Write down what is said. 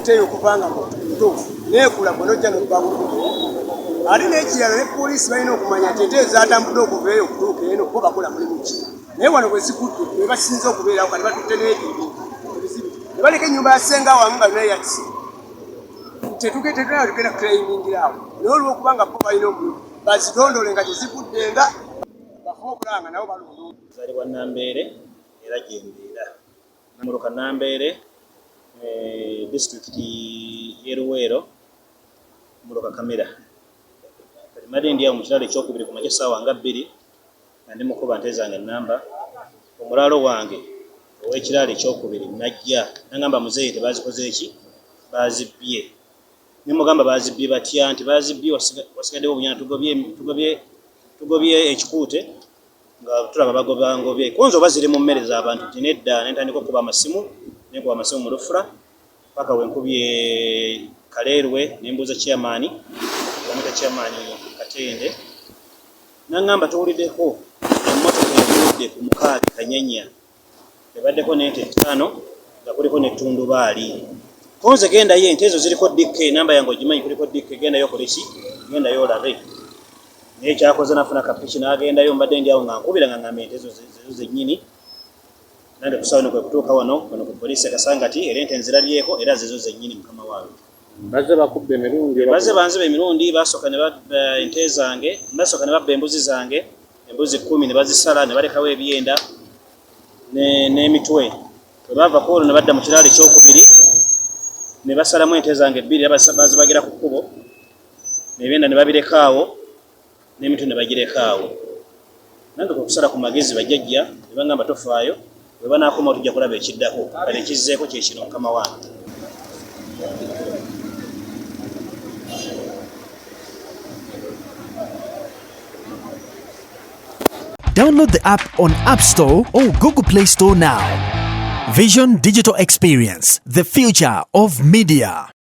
ente okuvanga mutuufu neekula bw'onojja n'okubabuuka ate n'ekirala ne poliisi balina okumanya nti ente ezatambudde okuva eyo okutuuka eno bo bakola mulimu ki naye wano bwe zigudde be basinza okubeerawo kati batutte n'ebibi ne baleka ennyumba ya ssenga wamu nga naye yakisi tetugenda kutulayimingira awo naye olw'okubanga bo balina omulimu bazidondole nga gyezigudde nga bafuba okulanga nabo balundu zalibwa Nambeere era gyembeera Namuloka Nambeere disitulikiti y'e Luweero Muloka Kamera kati madde ndi awo mu kiraalo ekyokubiri ku makya essaawa nga 2 nga ndi mukuba nte zange ennamba omulaalo wange ow'ekiraalo ekyokubiri najja nangamba muzeeyi tebazikoze eki bazibbye nimugamba bazibbye batya nti bazibbye wasigaddewo obunyana tugobye ekikuute nga tulaba bagobangobye konzo bazire mu mmere z'abantu nti nedda nentandika okuba amasimu nenkuba amasimu mu lufula paka wenkubye Kaleerwe nembuuza chairman bamwita chairman Katende nangamba tuwuliddeko emmotoka evudde ku Mukaabi Kanyenya ebaddeko n'ente 5 nga kuliko n'ettundubaali konze genda ye ente ezo ziriko DK namba yange ogimanyi kuliko DK genda yo koleki genda yo olabe naye kyakoze nafuna kapiki n'agendayo mbadde ndi awo nga nkubira nga ngamba ente ezo zennyini nande kusawo kwe kutuuka wano ku poliisi Kasangati era ente nzirabyeko era zezo zennyini mukama wange bazze bakubbe emirundi bazze banziba emirundi basooka ne babba ente zange basooka ne babba embuzi zange embuzi 10 ne bazisala ne balekawo ebyenda n'emitwe bwe bava kuolwo ne badda mu kiraalo ekyokubiri ne basalamu ente zange 2 bazibagira ku kkubo nebyenda ne babirekaawo n'emitwe ne bagirekaawo nange kwekusala ku magezi bajjajja ne bangamba tofaayo bwe banaakoma tujja kulaba ekiddako kale ekizzeeko kyekino mukama wange. Download the app on App Store or Google Play Store now. Vision Digital Experience, the future of media.